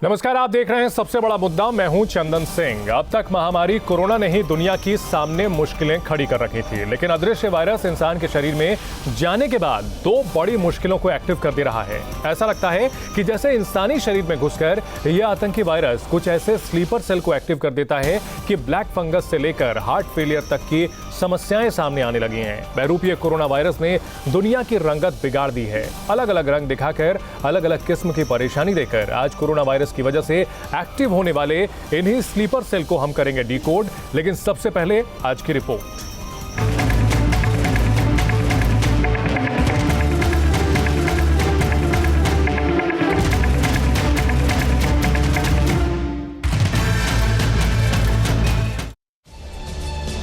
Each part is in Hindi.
नमस्कार, आप देख रहे हैं सबसे बड़ा मुद्दा। मैं हूं चंदन सिंह। अब तक महामारी कोरोना ने ही दुनिया की सामने मुश्किलें खड़ी कर रखी थी, लेकिन अदृश्य वायरस इंसान के शरीर में जाने के बाद दो बड़ी मुश्किलों को एक्टिव कर दे रहा है। ऐसा लगता है कि जैसे इंसानी शरीर में घुसकर यह आतंकी वायरस कुछ ऐसे स्लीपर सेल को एक्टिव कर देता है कि ब्लैक फंगस से लेकर हार्ट फेलियर तक की समस्याएं सामने आने लगी हैं। बहरूपीय कोरोना वायरस ने दुनिया की रंगत बिगाड़ दी है। अलग अलग रंग दिखाकर, अलग अलग किस्म की परेशानी देकर आज कोरोना वायरस की वजह से एक्टिव होने वाले इन्हीं स्लीपर सेल को हम करेंगे डिकोड। लेकिन सबसे पहले आज की रिपोर्ट।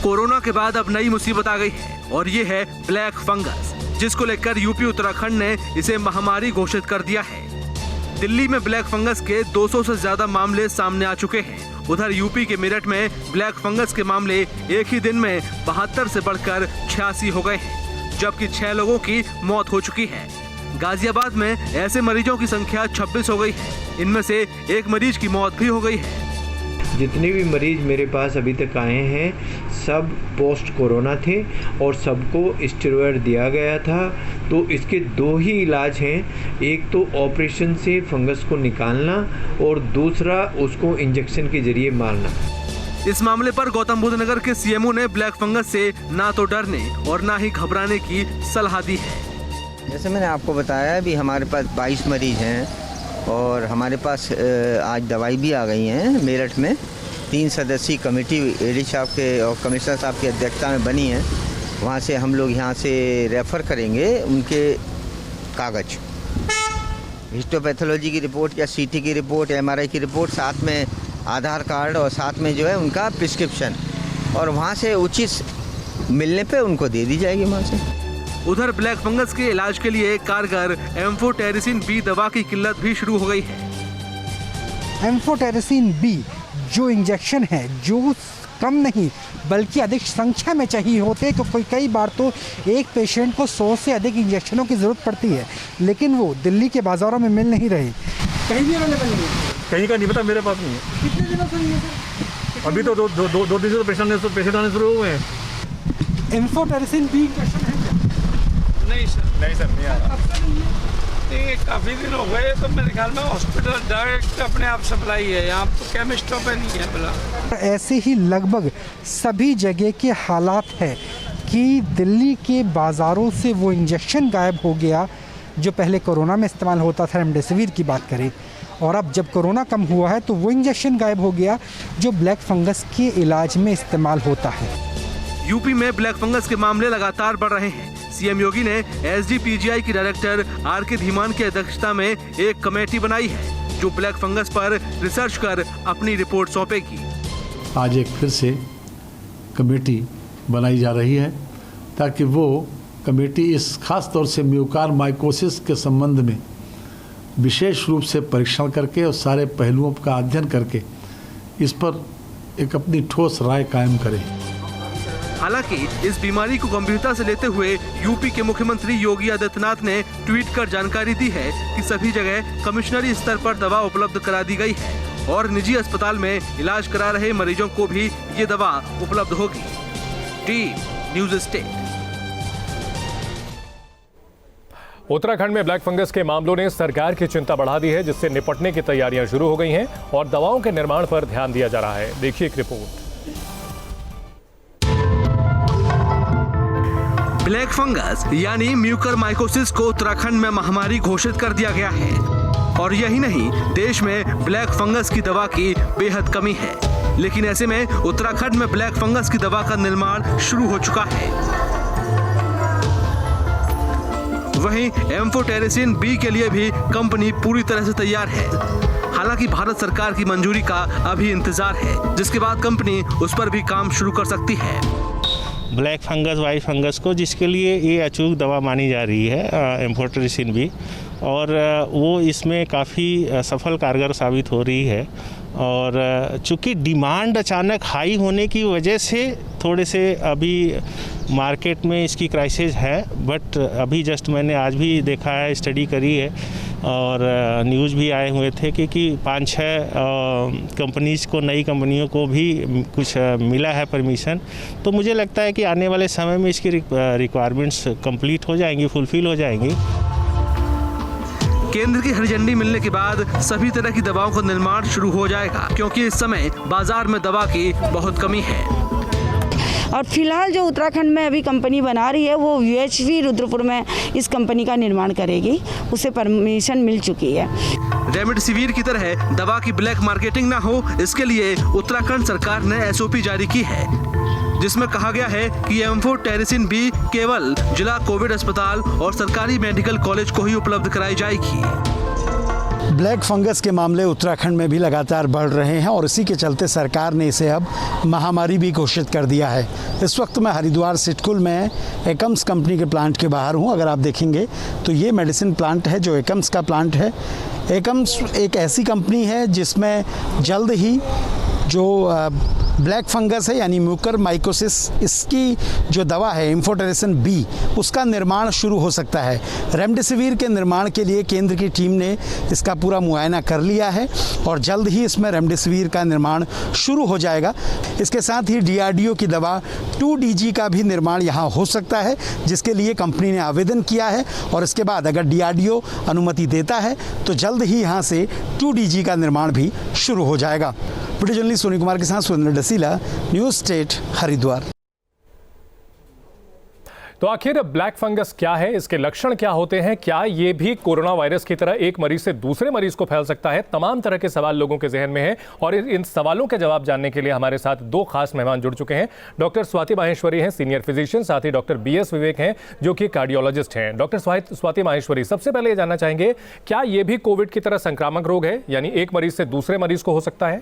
कोरोना के बाद अब नई मुसीबत आ गई है और ये है ब्लैक फंगस, जिसको लेकर यूपी उत्तराखंड ने इसे महामारी घोषित कर दिया है। दिल्ली में ब्लैक फंगस के 200 से ज्यादा मामले सामने आ चुके हैं। उधर यूपी के मेरठ में ब्लैक फंगस के मामले एक ही दिन में 72 से बढ़कर 86 हो गए हैं, जबकि 6 लोगों की मौत हो चुकी है। गाजियाबाद में ऐसे मरीजों की संख्या 26 हो गई है। इनमें से एक मरीज की मौत भी हो गई है। जितने भी मरीज मेरे पास अभी तक आए हैं सब पोस्ट कोरोना थे और सबको स्टेरॉयड दिया गया था। तो इसके दो ही इलाज हैं, एक तो ऑपरेशन से फंगस को निकालना और दूसरा उसको इंजेक्शन के जरिए मारना। इस मामले पर गौतम बुद्ध नगर के सीएमओ ने ब्लैक फंगस से ना तो डरने और ना ही घबराने की सलाह दी है। जैसे मैंने आपको बताया अभी हमारे पास 22 मरीज हैं और हमारे पास आज दवाई भी आ गई हैं। मेरठ में 3 सदस्यीय कमेटी एडी साहब के और कमिश्नर साहब की अध्यक्षता में बनी है। वहाँ से हम लोग यहाँ से रेफ़र करेंगे उनके कागज, हिस्टोपैथोलॉजी की रिपोर्ट या सीटी की रिपोर्ट, एमआरआई की रिपोर्ट, साथ में आधार कार्ड और साथ में जो है उनका प्रिस्क्रिप्शन, और वहाँ से उचित मिलने पे उनको दे दी जाएगी वहाँ से। उधर ब्लैक फंगस के इलाज के लिए कारगर एम्फोटेरिसिन बी दवा की किल्लत भी शुरू हो गई है। एम्फोटेरिसिन बी जो इंजेक्शन है, जो कम नहीं बल्कि अधिक संख्या में चाहिए होते हैं, क्योंकि कई बार तो एक पेशेंट को 100 से अधिक इंजेक्शनों की ज़रूरत पड़ती है, लेकिन वो दिल्ली के बाज़ारों में मिल नहीं रहे। कहीं भी अवेलेबल नहीं है, कहीं का नहीं पता, मेरे पास नहीं है। कितने दिनों से नहीं है सर? अभी तो दो दिन से पेशेंट आने शुरू हुए हैं। एम्फोटेरिसिन बी इंजेक्शन है क्या? नहीं सर नहीं आ रहा। ये काफ़ी दिन हो गए, तो मेरे ख्याल में हॉस्पिटल डायरेक्ट अपने आप सप्लाई है, यहाँ तो केमिस्टों पे नहीं है बोला। ऐसे ही लगभग सभी जगह के हालात है कि दिल्ली के बाज़ारों से वो इंजेक्शन गायब हो गया जो पहले कोरोना में इस्तेमाल होता था। रेमडेसिविर की बात करें, और अब जब कोरोना कम हुआ है तो वो इंजेक्शन गायब हो गया जो ब्लैक फंगस के इलाज में इस्तेमाल होता है। यूपी में ब्लैक फंगस के मामले लगातार बढ़ रहे हैं। सीएम योगी ने एसडीपीजीआई की डायरेक्टर आर.के. धीमान की अध्यक्षता में एक कमेटी बनाई है जो ब्लैक फंगस पर रिसर्च कर अपनी रिपोर्ट सौंपेगी। आज एक फिर से कमेटी बनाई जा रही है ताकि वो कमेटी इस खास तौर से म्यूकारमाइकोसिस के संबंध में विशेष रूप से परीक्षण करके और सारे पहलुओं का अध्ययन करके इस पर एक अपनी ठोस राय कायम करे। हालांकि इस बीमारी को गंभीरता से लेते हुए यूपी के मुख्यमंत्री योगी आदित्यनाथ ने ट्वीट कर जानकारी दी है कि सभी जगह कमिश्नरी स्तर पर दवा उपलब्ध करा दी गई है और निजी अस्पताल में इलाज करा रहे मरीजों को भी ये दवा उपलब्ध होगी। Team news state. उत्तराखंड में ब्लैक फंगस के मामलों ने सरकार की चिंता बढ़ा दी है, जिससे निपटने की तैयारियां शुरू हो गई हैं और दवाओं के निर्माण पर ध्यान दिया जा रहा है। देखिए एक रिपोर्ट। ब्लैक फंगस यानी म्यूकरमाइकोसिस को उत्तराखंड में महामारी घोषित कर दिया गया है और यही नहीं, देश में ब्लैक फंगस की दवा की बेहद कमी है। लेकिन ऐसे में उत्तराखंड में ब्लैक फंगस की दवा का निर्माण शुरू हो चुका है। वहीं एम्फोटेरिसिन बी के लिए भी कंपनी पूरी तरह से तैयार है। हालांकि भारत सरकार की मंजूरी का अभी इंतजार है, जिसके बाद कंपनी उस पर भी काम शुरू कर सकती है। ब्लैक फंगस, वाइट फंगस को, जिसके लिए ये अचूक दवा मानी जा रही है एम्फोटेरिसिन भी, और वो इसमें काफ़ी सफल कारगर साबित हो रही है। और चूँकि डिमांड अचानक हाई होने की वजह से थोड़े से अभी मार्केट में इसकी क्राइसिस है, बट अभी जस्ट मैंने आज भी देखा है, स्टडी करी है और न्यूज़ भी आए हुए थे कि 5-6 कंपनीज़ को, नई कंपनियों को भी कुछ मिला है परमिशन। तो मुझे लगता है कि आने वाले समय में इसकी रिक्वायरमेंट्स कंप्लीट हो जाएंगी, फुलफिल हो जाएंगी। केंद्र की हरी झंडी मिलने के बाद सभी तरह की दवाओं का निर्माण शुरू हो जाएगा, क्योंकि इस समय बाजार में दवा की बहुत कमी है। और फिलहाल जो उत्तराखंड में अभी कंपनी बना रही है वो UHV रुद्रपुर में इस कंपनी का निर्माण करेगी, उसे परमिशन मिल चुकी है। रेमडेसिविर की तरह दवा की ब्लैक मार्केटिंग ना हो, इसके लिए उत्तराखंड सरकार ने SOP जारी की है, जिसमें कहा गया है कि एम्फोटेरिसिन भी केवल जिला कोविड अस्पताल और सरकारी मेडिकल कॉलेज को ही उपलब्ध कराई जाएगी। ब्लैक फंगस के मामले उत्तराखंड में भी लगातार बढ़ रहे हैं और इसी के चलते सरकार ने इसे अब महामारी भी घोषित कर दिया है। इस वक्त मैं हरिद्वार सिटकुल में एकम्स कंपनी के प्लांट के बाहर हूं। अगर आप देखेंगे तो ये मेडिसिन प्लांट है जो एकम्स का प्लांट है। एकम्स एक ऐसी कंपनी है जिसमें जल्द ही जो ब्लैक फंगस है यानी म्यूकर माइकोसिस, इसकी जो दवा है एम्फोटेरिसिन बी, उसका निर्माण शुरू हो सकता है। रेमडेसिविर के निर्माण के लिए केंद्र की टीम ने इसका पूरा मुआयना कर लिया है और जल्द ही इसमें रेमडेसिविर का निर्माण शुरू हो जाएगा। इसके साथ ही DRDO की दवा 2DG का भी निर्माण यहाँ हो सकता है, जिसके लिए कंपनी ने आवेदन किया है और इसके बाद अगर DRDO अनुमति देता है तो जल्द ही यहाँ से 2DG का निर्माण भी शुरू हो जाएगा। वीडियो जर्नलिस्ट सोनी कुमार के साथ सुरेंद्र डसीला, न्यूज़ स्टेट, हरिद्वार। तो आखिर ब्लैक फंगस क्या है, इसके लक्षण क्या होते हैं, क्या ये भी कोरोना वायरस की तरह एक मरीज से दूसरे मरीज को फैल सकता है? तमाम तरह के सवाल लोगों के जहन में हैं और इन सवालों के जवाब जानने के लिए हमारे साथ 2 खास मेहमान जुड़ चुके हैं। डॉक्टर स्वाति माहेश्वरी हैं, सीनियर फिजिशियन, साथ ही डॉक्टर BS विवेक हैं जो कि कार्डियोलॉजिस्ट हैं। डॉक्टर स्वाति माहेश्वरी, सबसे पहले ये जानना चाहेंगे, क्या ये भी कोविड की तरह संक्रामक रोग है, यानी एक मरीज से दूसरे मरीज को हो सकता है?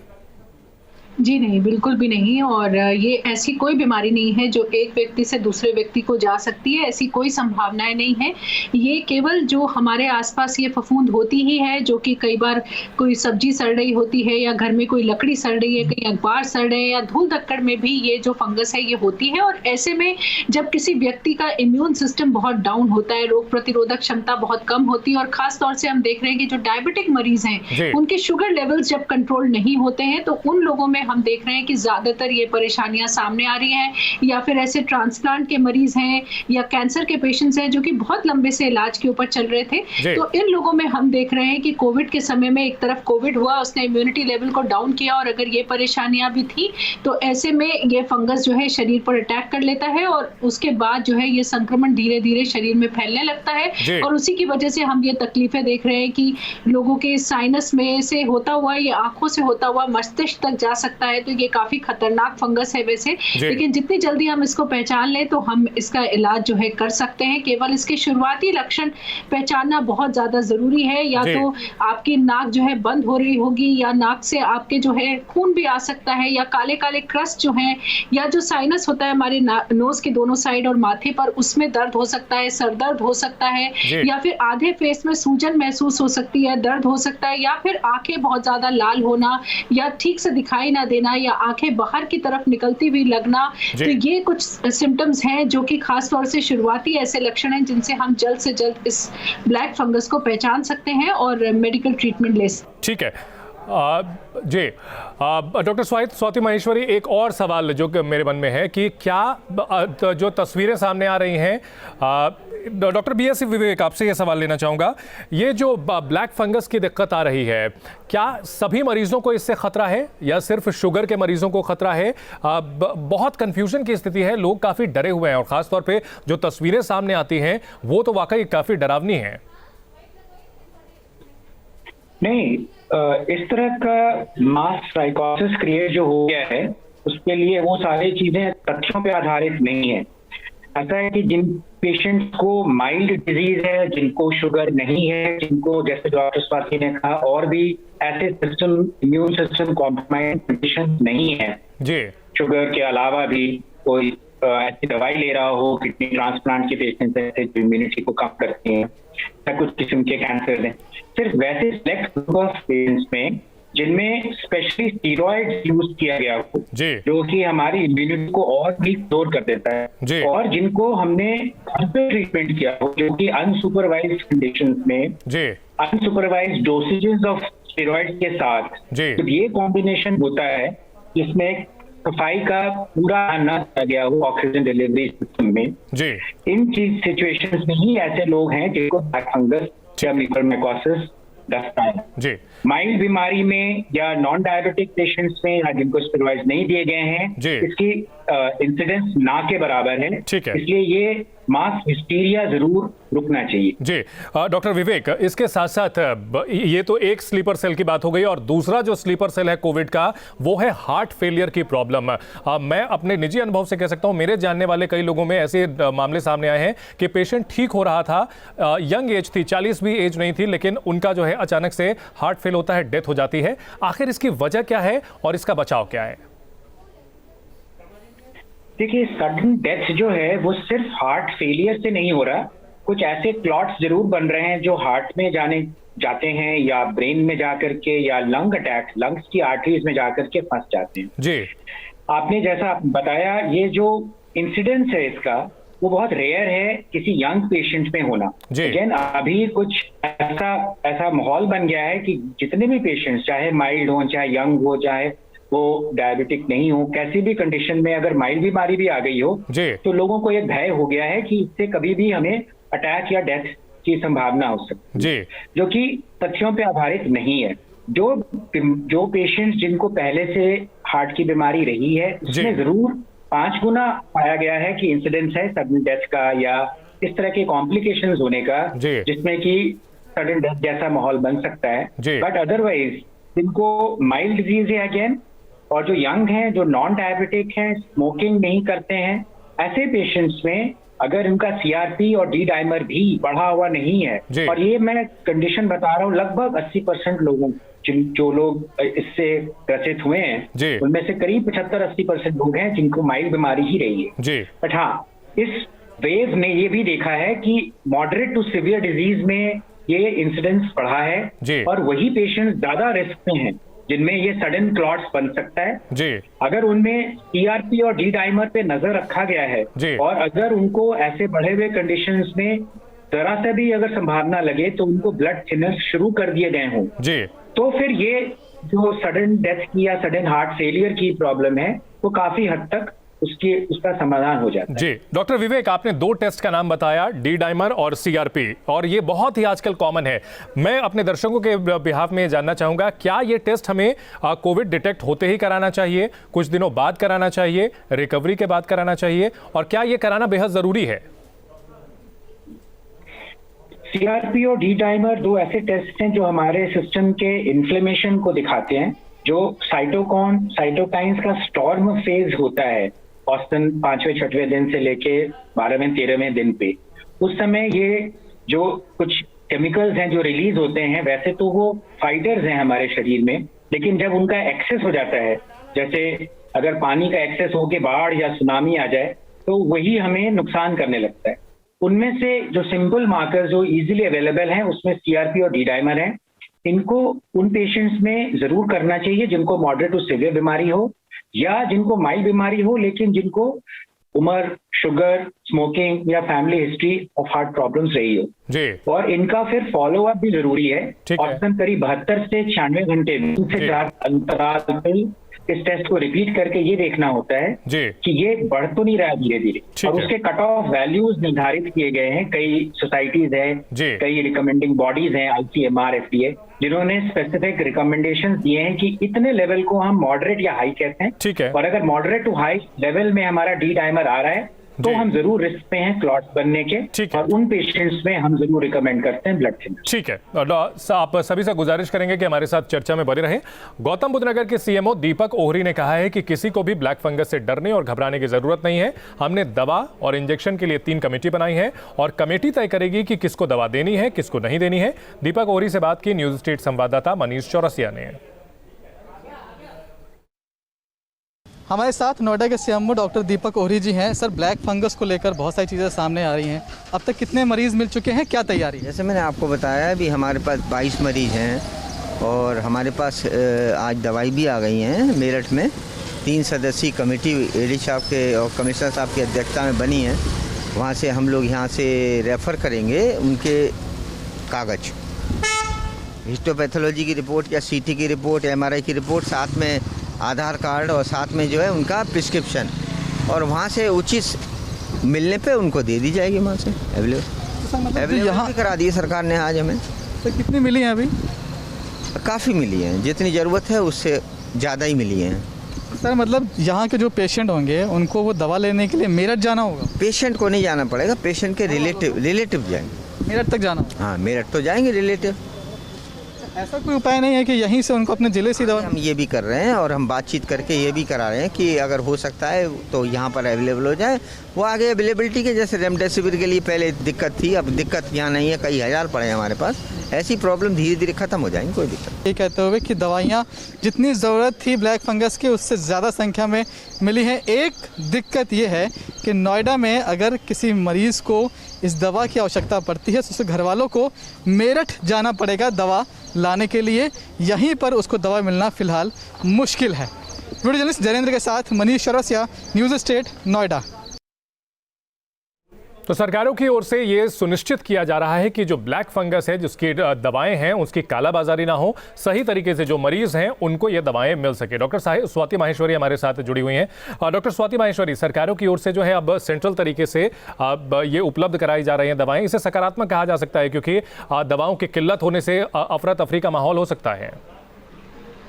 जी नहीं, बिल्कुल भी नहीं। और ये ऐसी कोई बीमारी नहीं है जो एक व्यक्ति से दूसरे व्यक्ति को जा सकती है, ऐसी कोई संभावनाएं नहीं है। ये केवल जो हमारे आसपास ये फफूंद होती ही है, जो कि कई बार कोई सब्जी सड़ रही होती है या घर में कोई लकड़ी सड़ रही है, कहीं अखबार सड़ रहे हैं या धूल धक्कड़ में भी ये जो फंगस है ये होती है। और ऐसे में जब किसी व्यक्ति का इम्यून सिस्टम बहुत डाउन होता है, रोग प्रतिरोधक क्षमता बहुत कम होती है, और खास तौर से हम देख रहे हैं कि जो डायबिटिक मरीज हैं उनके शुगर लेवल्स जब कंट्रोल नहीं होते हैं तो उन लोगों में हम देख रहे हैं कि ज्यादातर ये परेशानियां सामने आ रही हैं। या फिर ऐसे ट्रांसप्लांट के मरीज हैं या कैंसर के पेशेंट्स हैं जो कि बहुत लंबे से इलाज के ऊपर चल रहे थे, तो इन लोगों में हम देख रहे हैं कि कोविड के समय में एक तरफ कोविड हुआ, उसने इम्यूनिटी लेवल को डाउन किया, और अगर ये परेशानियां भी थी तो ऐसे में ये फंगस जो है शरीर पर अटैक कर लेता है और उसके बाद जो है ये संक्रमण धीरे धीरे शरीर में फैलने लगता है। और उसी की वजह से हम ये तकलीफें देख रहे हैं कि लोगों के साइनस में से होता हुआ या आंखों से होता हुआ मस्तिष्क तक जा सकता है। तो ये काफी खतरनाक फंगस है वैसे, लेकिन जितनी जल्दी हम इसको पहचान लें तो हम इसका इलाज जो है कर सकते हैं। केवल इसके शुरुआती लक्षण पहचानना बहुत ज्यादा जरूरी है। या तो आपकी नाक जो है बंद हो रही होगी, या नाक से आपके जो है खून भी आ सकता है, या काले काले क्रस्ट जो हैं, या जो साइनस होता है हमारे नोज के दोनों साइड और माथे पर, उसमें दर्द हो सकता है, सर दर्द हो सकता है, या फिर आधे फेस में सूजन महसूस हो सकती है, दर्द हो सकता है, या फिर आंखें बहुत ज्यादा लाल होना या ठीक से दिखाई ना देना, या आंखें बाहर की तरफ निकलती हुई लगना। तो ये कुछ सिम्टम्स हैं जो कि खास तौर से शुरुआती ऐसे लक्षण हैं जिनसे हम जल्द से जल्द इस ब्लैक फंगस को पहचान सकते हैं और मेडिकल ट्रीटमेंट ले सकते हैं। ठीक है जी। डॉक्टर स्वाति माहेश्वरी, एक और सवाल जो मेरे मन में है कि क्या जो तस्वीरें सामने आ रही हैं, डॉक्टर BS विवेक आपसे ये सवाल लेना चाहूँगा, ये जो ब्लैक फंगस की दिक्कत आ रही है, क्या सभी मरीजों को इससे खतरा है या सिर्फ शुगर के मरीजों को खतरा है? बहुत कंफ्यूजन की स्थिति है, लोग काफ़ी डरे हुए हैं और ख़ासतौर पे जो तस्वीरें सामने आती हैं वो तो वाकई काफ़ी डरावनी हैं। नहीं, इस तरह का मास साइकोसिस क्रिएट जो हो गया है उसके लिए वो सारी चीजें तथ्यों पे आधारित नहीं है। ऐसा है कि जिन पेशेंट्स को माइल्ड डिजीज है, जिनको शुगर नहीं है, जिनको जैसे डॉक्टर स्वाति ने कहा और भी ऐसे system immune system compromise condition नहीं है जी, शुगर के अलावा भी कोई ऐसी दवाई ले रहा हो, किडनी ट्रांसप्लांट के पेशेंट्स ऐसे जो इम्यूनिटी को कम करती हैं या कुछ किस्म के कैंसर हैं, सिर्फ वैसे सिलेक्ट ग्रुप ऑफ पेशेंट्स में जिनमें स्पेशल स्पेशली स्टीरॉइड यूज किया गया हो, जो कि हमारी इम्यूनिटी को और भी कमजोर कर देता है, और जिनको हमने ट्रीटमेंट किया हो, जो कि अनसुपरवाइज्ड कंडीशंस में अनसुपरवाइज्ड डोसेजेस ऑफ स्टेरॉइड के साथ, तो ये कॉम्बिनेशन होता है जिसमें सफाई का पूरा न किया गया हो ऑक्सीजन डिलीवरी सिस्टम में। इन चीज सिचुएशंस में ही ऐसे लोग हैं जिनको ब्लैक फंगस या म्यूकरमाइकोसिस दस्ता है। माइल्ड बीमारी में या नॉन डायबिटिक पेशेंट्स में या जिनको स्टेरॉइड्स नहीं दिए गए हैं, इसकी इंसिडेंस ना के बराबर है, इसलिए ये मास हिस्टीरिया जरूर रुकना चाहिए। जी डॉक्टर विवेक, इसके साथ साथ ये तो एक स्लीपर सेल की बात हो गई, और दूसरा जो स्लीपर सेल है कोविड का वो है हार्ट फेलियर की प्रॉब्लम। मैं अपने निजी अनुभव से कह सकता हूं, मेरे जानने वाले कई लोगों में ऐसे मामले सामने आए हैं कि पेशेंट ठीक हो रहा था, यंग एज थी, 40 भी एज नहीं थी, लेकिन उनका जो है अचानक से हार्ट फेल होता है, डेथ हो जाती है। आखिर इसकी वजह क्या है और इसका बचाव क्या है? देखिए, सडन डेथ जो है वो सिर्फ हार्ट फेलियर से नहीं हो रहा, कुछ ऐसे क्लॉट्स जरूर बन रहे हैं जो हार्ट में जाते हैं या ब्रेन में जाकर के, या लंग अटैक, लंग्स की आर्टरीज में जाकर के फंस जाते हैं। जी, आपने जैसा बताया, ये जो इंसिडेंस है इसका वो बहुत रेयर है किसी यंग पेशेंट में होना। लेकिन अभी कुछ ऐसा माहौल बन गया है कि जितने भी पेशेंट्स, चाहे माइल्ड हो, चाहे यंग हो, चाहे वो डायबिटिक नहीं हो, कैसी भी कंडीशन में अगर माइल्ड बीमारी भी आ गई हो, तो लोगों को एक भय हो गया है कि इससे कभी भी हमें अटैक या डेथ की संभावना हो सकती है, जो कि तथ्यों पे आधारित नहीं है। जो पेशेंट्स जिनको पहले से हार्ट की बीमारी रही है, उसमें जरूर 5 गुना पाया गया है कि इंसिडेंस है सडन डेथ का या इस तरह के कॉम्प्लिकेशंस होने का, जिसमें कि सडन डेथ जैसा माहौल बन सकता है। बट अदरवाइज जिनको माइल्ड डिजीज है अगेन, और जो यंग हैं, जो नॉन डायबिटिक हैं, स्मोकिंग नहीं करते हैं, ऐसे पेशेंट्स में अगर उनका सीआरपी और डी डाइमर भी बढ़ा हुआ नहीं है, और ये मैं कंडीशन बता रहा हूँ लगभग 80% लोगों, जो लोग इससे ग्रसित हुए हैं, उनमें से करीब 75-80% लोग हैं जिनको माइल्ड बीमारी ही रही है। बट हाँ, इस वेव ने ये भी देखा है कि मॉडरेट टू सीवियर डिजीज में ये इंसिडेंस बढ़ा है, और वही पेशेंट ज्यादा रिस्क में हैं जिनमें ये सडन क्लॉट्स बन सकता है। अगर उनमें सीआरपी और डी डाइमर पे नजर रखा गया है, और अगर उनको ऐसे बढ़े हुए कंडीशंस में जरा सा भी अगर संभावना लगे तो उनको ब्लड थिनर्स शुरू कर दिए गए हों, तो फिर ये जो सडन डेथ की या सडन हार्ट फेलियर की प्रॉब्लम है वो काफी हद तक उसका समाधान हो जाता है। जी डॉक्टर विवेक, आपने 2 टेस्ट का नाम बताया, डी डाइमर और सीआरपी, और ये बहुत ही आजकल कॉमन है। मैं अपने दर्शकों के बिहाफ में जानना चाहूंगा, क्या ये टेस्ट हमें कोविड डिटेक्ट होते ही कराना चाहिए, कुछ दिनों बाद कराना चाहिए, रिकवरी के बाद कराना चाहिए, और क्या ये कराना बेहद जरूरी है? सीआरपी और डी डाइमर 2 ऐसे टेस्ट हैं जो हमारे सिस्टम के इन्फ्लेमेशन को दिखाते हैं। जो साइटोकाइंस का स्टॉर्म फेज होता है औसतन 5वें-6वें दिन से लेके 12वें-13वें दिन पे, उस समय ये जो कुछ केमिकल्स हैं जो रिलीज होते हैं, वैसे तो वो फाइटर्स हैं हमारे शरीर में, लेकिन जब उनका एक्सेस हो जाता है, जैसे अगर पानी का एक्सेस हो के बाढ़ या सुनामी आ जाए, तो वही हमें नुकसान करने लगता है। उनमें से जो सिंपल मार्कर्स जो इजीली अवेलेबल हैं, उसमें सीआरपी और डी डाइमर हैं। इनको उन पेशेंट्स में जरूर करना चाहिए जिनको मॉडरेट टू सीवियर बीमारी हो, या जिनको माइल्ड बीमारी हो लेकिन जिनको उम्र, शुगर, स्मोकिंग या family history of heart problems रही हो। और इनका फिर फॉलो अप भी जरूरी है। औसतन करीब 72 से 96 घंटे में से 4 अंतराल पे इस टेस्ट को रिपीट करके ये देखना होता है कि ये बढ़ तो नहीं रहा धीरे धीरे, और उसके कट ऑफ वैल्यूज निर्धारित किए गए हैं। कई सोसाइटीज हैं, कई रिकमेंडिंग बॉडीज हैं, ICMR, FDA, जिन्होंने स्पेसिफिक रिकमेंडेशंस दिए हैं कि इतने लेवल को हम मॉडरेट या हाई कहते हैं, और अगर मॉडरेट टू हाई लेवल में हमारा डी डाइमर आ रहा है तो हम जरूर रिस्क पे हैं क्लॉट्स बनने के, और उन पेशेंट्स में हम जरूर रिकमेंड करते हैं ब्लड थिनर। ठीक है, आप सभी से गुजारिश करेंगे कि हमारे साथ चर्चा में बने रहें। गौतम बुद्ध नगर के CMO दीपक ओहरी ने कहा है कि किसी को भी ब्लैक फंगस से डरने और घबराने की जरूरत नहीं है। हमने दवा और इंजेक्शन के लिए 3 कमेटी बनाई है, और कमेटी तय करेगी कि किसको दवा देनी है, किसको नहीं देनी है। दीपक ओहरी से बात की न्यूज स्टेट संवाददाता मनीष चौरसिया ने। हमारे साथ नोएडा के CMO डॉक्टर दीपक ओहरी जी हैं। सर, ब्लैक फंगस को लेकर बहुत सारी चीज़ें सामने आ रही हैं, अब तक कितने मरीज़ मिल चुके हैं, क्या तैयारी? जैसे मैंने आपको बताया भी, हमारे पास 22 मरीज़ हैं, और हमारे पास आज दवाई भी आ गई हैं। मेरठ में 3 सदस्यीय कमेटी एडी साहब के और कमिश्नर साहब की अध्यक्षता में बनी है। वहाँ से हम लोग यहाँ से रेफ़र करेंगे उनके कागज़, हिस्टोपैथोलॉजी की रिपोर्ट या सीटी की रिपोर्ट, एमआरआई की रिपोर्ट, साथ में आधार कार्ड और साथ में जो है उनका प्रिस्क्रिप्शन, और वहाँ से उचित मिलने पे उनको दे दी जाएगी। वहाँ से अवेलेबल यहाँ करा दी सरकार ने आज हमें। तो कितनी मिली हैं अभी? काफ़ी मिली हैं, जितनी ज़रूरत है उससे ज़्यादा ही मिली हैं। सर मतलब यहाँ के जो पेशेंट होंगे उनको वो दवा लेने के लिए मेरठ जाना होगा? पेशेंट को नहीं जाना पड़ेगा, पेशेंट के रिलेटिव जाएंगे। मेरठ तक जाना? हाँ, मेरठ तो जाएंगे रिलेटिव। ऐसा कोई उपाय नहीं है कि यहीं से उनको अपने ज़िले से दवा? हम ये भी कर रहे हैं और हम बातचीत करके ये भी करा रहे हैं कि अगर हो सकता है तो यहाँ पर अवेलेबल हो जाए। वो आगे अवेलेबिलिटी के, जैसे रेमडेसिविर के लिए पहले दिक्कत थी, अब दिक्कत यहाँ नहीं है, कई हज़ार पड़े हैं हमारे पास। ऐसी प्रॉब्लम धीरे धीरे ख़त्म हो जाएंगी, कोई दिक्कत। ये कहते हुए कि दवाइयाँ जितनी ज़रूरत थी ब्लैक फंगस की उससे ज़्यादा संख्या में मिली है। एक दिक्कत ये है कि नोएडा में अगर किसी मरीज़ को इस दवा की आवश्यकता पड़ती है तो उसके घर वालों को मेरठ जाना पड़ेगा दवा लाने के लिए। यहीं पर उसको दवा मिलना फ़िलहाल मुश्किल है। वीडियो जर्नलिस्ट जयेंद्र के साथ मनीष चौरसिया, न्यूज़ स्टेट, नोएडा। तो सरकारों की ओर से ये सुनिश्चित किया जा रहा है कि जो ब्लैक फंगस है, जिसकी दवाएं हैं, उसकी कालाबाजारी ना हो, सही तरीके से जो मरीज हैं उनको ये दवाएं मिल सके। डॉक्टर स्वाति माहेश्वरी हमारे साथ जुड़ी हुई हैं। डॉक्टर स्वाति माहेश्वरी, सरकारों की ओर से जो है अब सेंट्रल तरीके से अब ये उपलब्ध कराई जा रही हैं दवाएं, इसे सकारात्मक कहा जा सकता है क्योंकि दवाओं की किल्लत होने से अफरा तफरी का माहौल हो सकता है।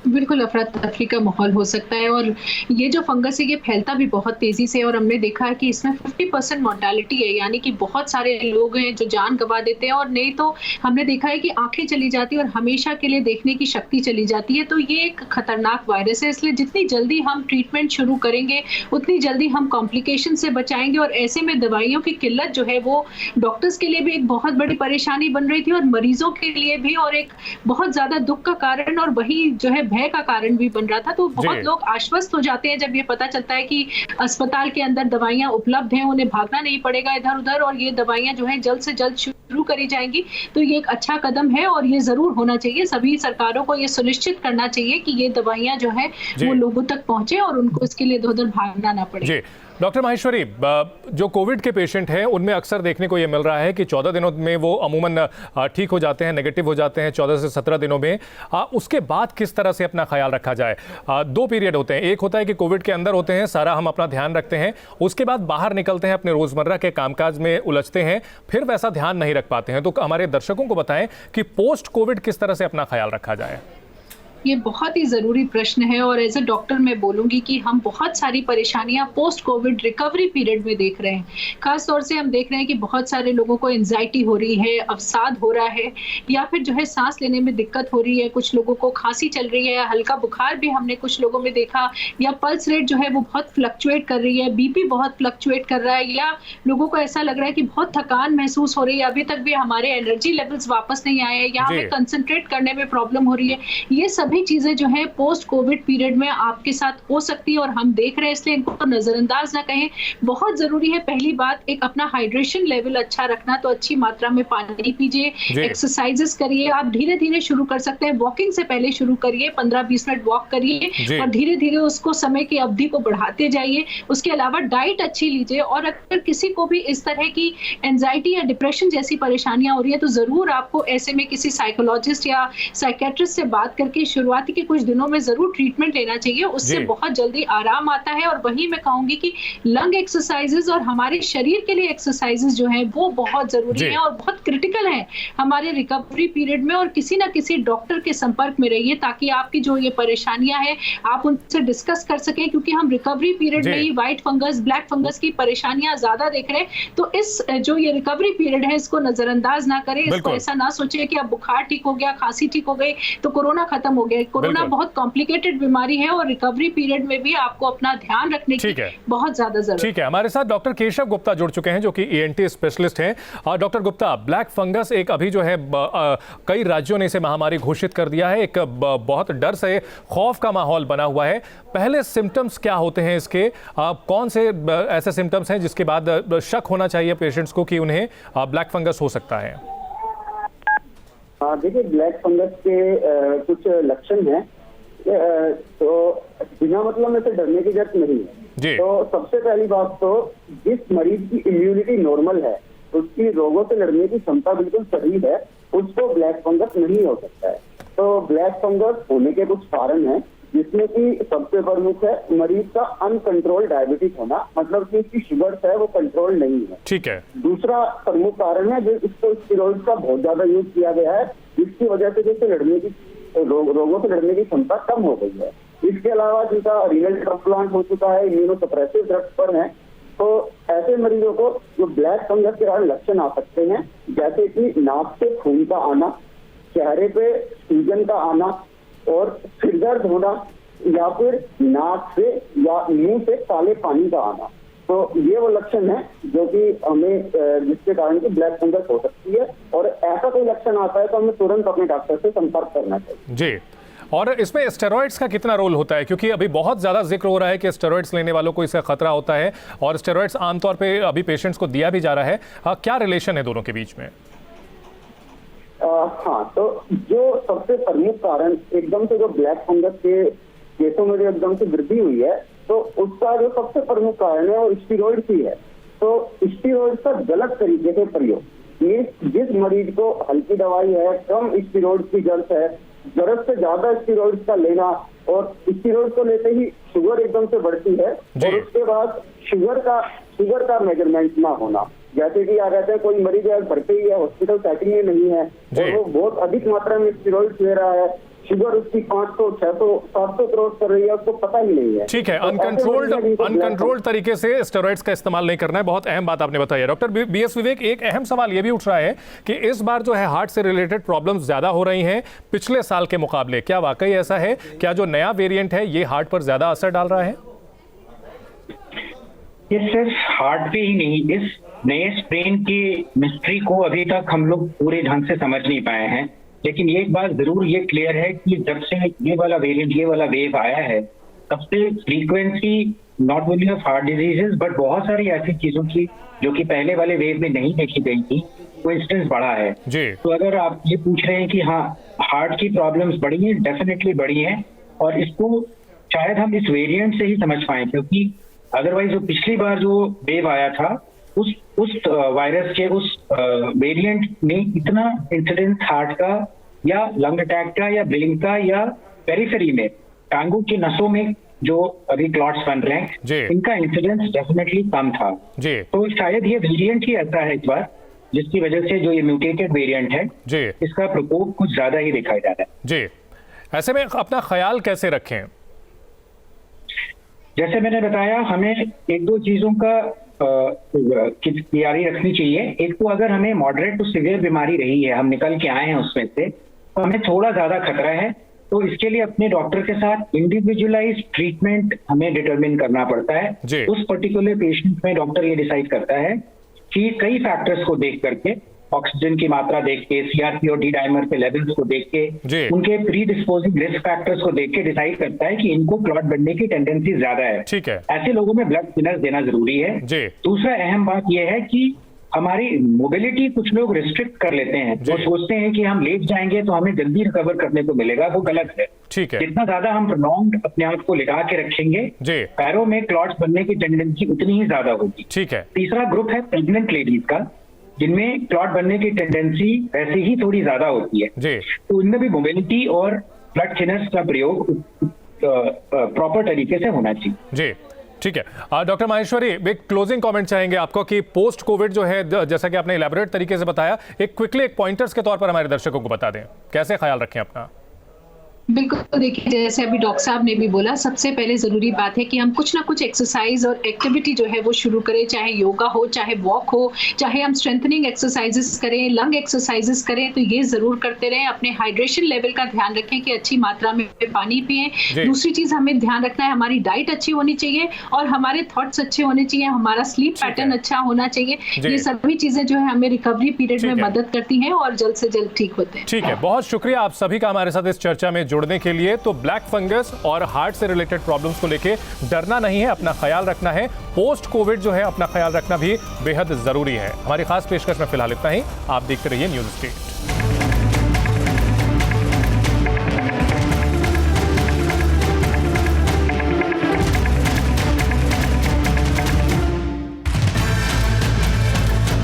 बिल्कुल अफरा तफरी का माहौल हो सकता है और ये जो फंगस है ये फैलता भी बहुत तेजी से और हमने देखा है कि इसमें 50% मोर्टालिटी है, यानी कि बहुत सारे लोग हैं जो जान गंवा देते हैं और नहीं तो हमने देखा है कि आंखें चली जाती है और हमेशा के लिए देखने की शक्ति चली जाती है। तो ये एक खतरनाक वायरस है, इसलिए जितनी जल्दी हम ट्रीटमेंट शुरू करेंगे उतनी जल्दी हम कॉम्प्लिकेशन से बचाएंगे। और ऐसे में दवाइयों की किल्लत जो है वो डॉक्टर्स के लिए भी एक बहुत बड़ी परेशानी बन रही थी और मरीजों के लिए भी, और एक बहुत ज्यादा दुख का कारण और वही जो है भय का कारण भी बन रहा था। तो बहुत लोग आश्वस्त हो जाते हैं जब ये पता चलता है कि अस्पताल के अंदर दवाइयां उपलब्ध हैं, उन्हें भागना नहीं पड़ेगा इधर उधर और ये दवाइयां जो है जल्द से जल्द शुरू करी जाएंगी। तो ये एक अच्छा कदम है और ये जरूर होना चाहिए। सभी सरकारों को ये सुनिश्चित करना चाहिए कि ये दवाइयां जो है वो लोगों तक पहुंचे और उनको इसके लिए इधर उधर भागना ना पड़े। डॉक्टर माहेश्वरी, जो कोविड के पेशेंट हैं उनमें अक्सर देखने को ये मिल रहा है कि 14 दिनों में वो अमूमन ठीक हो जाते हैं, नेगेटिव हो जाते हैं 14 से 17 दिनों में। उसके बाद किस तरह से अपना ख्याल रखा जाए? 2 पीरियड होते हैं, एक होता है कि कोविड के अंदर होते हैं, सारा हम अपना ध्यान रखते हैं, उसके बाद बाहर निकलते हैं, अपने रोज़मर्रा के कामकाज में उलझते हैं, फिर वैसा ध्यान नहीं रख पाते हैं। तो हमारे दर्शकों को बताएं कि पोस्ट कोविड किस तरह से अपना ख्याल रखा जाए। ये बहुत ही ज़रूरी प्रश्न है और एज ए डॉक्टर मैं बोलूँगी कि हम बहुत सारी परेशानियां पोस्ट कोविड रिकवरी पीरियड में देख रहे हैं। खास तौर से हम देख रहे हैं कि बहुत सारे लोगों को एंजाइटी हो रही है, अवसाद हो रहा है या फिर जो है सांस लेने में दिक्कत हो रही है, कुछ लोगों को खांसी चल रही है, हल्का बुखार भी हमने कुछ लोगों में देखा, या पल्स रेट जो है वो बहुत फ्लक्चुएट कर रही है, बीपी बहुत फ्लक्चुएट कर रहा है, या लोगों को ऐसा लग रहा है कि बहुत थकान महसूस हो रही है, अभी तक भी हमारे एनर्जी लेवल्स वापस नहीं आए हैं, या हमें कंसंट्रेट करने में प्रॉब्लम हो रही है। ये सभी चीजें जो है पोस्ट कोविड पीरियड में आपके साथ हो सकती है और हम देख रहे हैं, इसलिए इनको नजरअंदाज ना कहें। बहुत जरूरी है पहली बात एक अपना हाइड्रेशन लेवल अच्छा रखना, तो अच्छी मात्रा में पानी पीजिए, एक्सरसाइजेस करिए, आप धीरे धीरे शुरू कर सकते हैं, वॉकिंग से पहले शुरू करिए, 15-20 मिनट वॉक करिए और धीरे धीरे उसको समय की अवधि को बढ़ाते जाइए। उसके अलावा डाइट अच्छी लीजिए और अगर किसी को भी इस तरह की एंजाइटी या डिप्रेशन जैसी परेशानियां हो रही है तो जरूर आपको ऐसे में किसी साइकोलॉजिस्ट या साइकेट्रिस्ट से बात करके शुरुआती के कुछ दिनों में जरूर ट्रीटमेंट लेना चाहिए, उससे बहुत जल्दी आराम आता है। और वही मैं कहूंगी कि लंग एक्सरसाइजेस और हमारे शरीर के लिए एक्सरसाइजेस जो हैं वो बहुत जरूरी हैं और बहुत क्रिटिकल हैं हमारे रिकवरी पीरियड में। और किसी ना किसी डॉक्टर के संपर्क में रहिए ताकि आपकी जो ये परेशानियां हैं आप उनसे डिस्कस कर सकें, क्योंकि हम रिकवरी पीरियड में ही व्हाइट फंगस, ब्लैक फंगस की परेशानियां ज्यादा देख रहे हैं। तो इस जो ये रिकवरी पीरियड है इसको नजरअंदाज ना करें, इसको ऐसा ना सोचे कि अब बुखार ठीक हो गया, खांसी ठीक हो गई तो कोरोना खत्म हो गया। कोरोना बहुत कॉम्प्लिकेटेड बीमारी है और रिकवरी पीरियड में भी आपको अपना ध्यान रखने की बहुत ज्यादा जरूरत है। ठीक है, हमारे साथ डॉक्टर केशव गुप्ता जुड़ चुके हैं जो कि ENT स्पेशलिस्ट हैं। और डॉक्टर गुप्ता, ब्लैक फंगस एक अभी जो है कई राज्यों ने इसे महामारी घोषित कर दिया है, एक बहुत डर से खौफ का माहौल बना हुआ है। पहले सिम्टम्स क्या होते हैं इसके, कौन से ऐसे सिम्टम्स हैं जिसके बाद शक होना चाहिए पेशेंट्स को कि उन्हें ब्लैक फंगस हो सकता है? हाँ, देखिए ब्लैक फंगस के कुछ लक्षण हैं, तो बिना मतलब में से डरने की जरूरत नहीं है। तो सबसे पहली बात तो जिस मरीज की इम्यूनिटी नॉर्मल है, उसकी रोगों से लड़ने की क्षमता बिल्कुल सही है, उसको ब्लैक फंगस नहीं हो सकता है। तो ब्लैक फंगस होने के कुछ कारण हैं, जिसमें कि सबसे प्रमुख है मरीज का अनकंट्रोल डायबिटिक होना, मतलब कि उसकी शुगर है वो कंट्रोल नहीं है। ठीक है। दूसरा प्रमुख कारण है जो इसको स्टेरॉइड का बहुत ज्यादा यूज किया गया है, जिसकी वजह से जैसे लड़ने की रोगों से लड़ने की क्षमता कम हो गई है। इसके अलावा जिनका रीनल ट्रांसप्लांट हो चुका है, इम्यूनोसप्रेसिव ड्रग्स पर है, तो ऐसे मरीजों को जो ब्लैक फंगस के कारण लक्षण आ सकते हैं, जैसे कि नाक से खून का आना, चेहरे पे सूजन का आना और सिर दर्द होना, या फिर नाक से या मुंह से काले पानी का आना। तो ये वो लक्षण है जो कि हमें जिसके कारण की ब्लैक फंगस हो सकती है, और ऐसा कोई लक्षण आता है तो हमें तुरंत अपने डॉक्टर से संपर्क करना चाहिए। जी, और इसमें स्टेरॉइड्स का कितना रोल होता है, क्योंकि अभी बहुत ज़्यादा जिक्र हो रहा है कि स्टेरॉइड्स लेने वालों को इससे खतरा होता है, और स्टेरॉइड्स आमतौर पे अभी पेशेंट्स को दिया भी जा रहा है, क्या रिलेशन है दोनों के बीच में? हाँ, तो जो सबसे प्रमुख कारण एकदम से जो ब्लैक फंगस के केसों में जो एकदम से वृद्धि हुई है, तो उसका जो सबसे प्रमुख कारण है वो स्टीरॉइड ही है। तो स्टीरॉइड का गलत तरीके से प्रयोग, ये जिस मरीज को हल्की दवाई है, कम स्टीरॉइड की जरूरत से ज्यादा स्टीरॉइड का लेना, और स्टीरॉइड को लेते ही शुगर एकदम से बढ़ती है, और उसके बाद शुगर का मेजरमेंट ना होना। जैसे कि क्या कहते हैं, कोई मरीज भर्ती ही है, हॉस्पिटल सेटिंग में नहीं है और वो बहुत अधिक मात्रा में स्टीरॉइड ले रहा है, शुगर उसकी 500, 600, 700 क्रॉस कर रही है, उसको पता ही नहीं है। ठीक है, अनकंट्रोल्ड तरीके से स्टेरॉइड्स का इस्तेमाल नहीं करना है। बहुत अहम बात आपने बताई है डॉक्टर BS विवेक। एक अहम सवाल ये भी उठ रहा है कि इस बार जो है हार्ट से रिलेटेड प्रॉब्लम्स ज्यादा हो रही हैं पिछले साल के मुकाबले, क्या वाकई ऐसा है? क्या जो नया वेरिएंट है ये हार्ट पर ज्यादा असर डाल रहा है? ये सिर्फ हार्ट पे ही नहीं, इस नए स्ट्रेन की मिस्ट्री को अभी तक हम लोग पूरे ढंग से समझ नहीं पाए हैं। लेकिन एक बात जरूर ये क्लियर है कि जब से ये वाला वेरिएंट, ये वाला वेव आया है, तब से frequency not only of heart diseases but बहुत सारी ऐसी चीजों की जो कि पहले वाले वेव में नहीं देखी गई थी, वो इंस्टेंस बढ़ा है। तो अगर आप ये पूछ रहे हैं कि हाँ हार्ट की प्रॉब्लम्स बढ़ी हैं, डेफिनेटली बढ़ी हैं, और इसको शायद हम इस वेरिएंट से ही समझ पाए, क्योंकि अदरवाइज जो पिछली बार जो वेव आया था उस वायरस के उस वेरिएंट में इतना इंसिडेंस हार्ट का या लंग अटैक का या ब्रेन का या पेरिफेरी में टांगों की नसों में जो अभी क्लॉट्स बन रहे हैं, इनका इंसिडेंस डेफिनेटली कम था। तो शायद ये वेरिएंट ही ऐसा है इस बार, जिसकी वजह से जो ये म्यूटेटेड वेरिएंट है इसका प्रकोप कुछ ज्यादा ही दिखाई जा रहा है। जी, ऐसे में अपना ख्याल कैसे रखें? जैसे मैंने बताया, हमें एक दो चीजों का तैयारी रखनी चाहिए। एक तो अगर हमें मॉडरेट टू सीवियर बीमारी रही है, हम निकल के आए हैं उसमें से, तो हमें थोड़ा ज्यादा खतरा है, तो इसके लिए अपने डॉक्टर के साथ इंडिविजुअलाइज ट्रीटमेंट हमें डिटरमिन करना पड़ता है। उस पर्टिकुलर पेशेंट में डॉक्टर ये डिसाइड करता है कि कई फैक्टर्स को देख करके, ऑक्सीजन की मात्रा देख के, CRP और D डाइमर के लेवल्स को देख के, उनके प्री डिस्पोजिंग रिस्क फैक्टर्स को देख के डिसाइड करता है कि इनको क्लॉट बनने की टेंडेंसी ज्यादा है। ठीक है, ऐसे लोगों में ब्लड थिनर देना जरूरी है। दूसरा अहम बात यह है कि हमारी मोबिलिटी कुछ लोग रिस्ट्रिक्ट कर लेते हैं और सोचते हैं कि हम लेट जाएंगे तो हमें जल्दी रिकवर करने को मिलेगा, वो गलत है। ठीक है, जितना ज्यादा हम प्रोलॉन्ग्ड अपने आप को लिटा के रखेंगे, पैरों में क्लॉट्स बनने की टेंडेंसी उतनी ही ज्यादा होगी। ठीक है। तीसरा ग्रुप है प्रेग्नेंट लेडीज का, जिनमें क्लॉट बनने की टेंडेंसी ऐसे ही थोड़ी ज्यादा होती है, तो उनमें भी मोबिलिटी और ब्लड थिनर्स का प्रयोग प्रॉपर तरीके से होना चाहिए। जी, ठीक है। डॉक्टर माहेश्वरी, एक क्लोजिंग कमेंट चाहेंगे आपको कि पोस्ट कोविड जो है, जैसा कि आपने इलैबोरेट तरीके से बताया, एक क्विकली एक पॉइंटर्स के तौर पर हमारे दर्शकों को बता दें, कैसे ख्याल रखें अपना? बिल्कुल, तो देखिए जैसे अभी डॉक्टर साहब ने भी बोला, सबसे पहले ज़रूरी बात है कि हम कुछ ना कुछ एक्सरसाइज और एक्टिविटी जो है वो शुरू करें, चाहे योगा हो, चाहे वॉक हो, चाहे हम स्ट्रेंथनिंग एक्सरसाइजेस करें, लंग एक्सरसाइजेस करें, तो ये ज़रूर करते रहें। अपने हाइड्रेशन लेवल का ध्यान रखें कि अच्छी मात्रा में पानी पिएं। दूसरी चीज़ हमें ध्यान रखना है, हमारी डाइट अच्छी होनी चाहिए और हमारे थॉट्स अच्छे होने चाहिए, हमारा स्लीप पैटर्न अच्छा होना चाहिए। ये सभी चीज़ें जो है हमें रिकवरी पीरियड में मदद करती हैं और जल्द से जल्द ठीक होते हैं। ठीक है, बहुत शुक्रिया आप सभी का हमारे साथ इस चर्चा में जुड़ने के लिए। तो ब्लैक फंगस और हार्ट से रिलेटेड प्रॉब्लम्स को लेके डरना नहीं है, अपना ख्याल रखना है। पोस्ट कोविड जो है अपना ख्याल रखना भी बेहद जरूरी है। हमारी खास पेशकश में फिलहाल इतना ही। आप देखते रहिए न्यूज़ स्ट्रीट।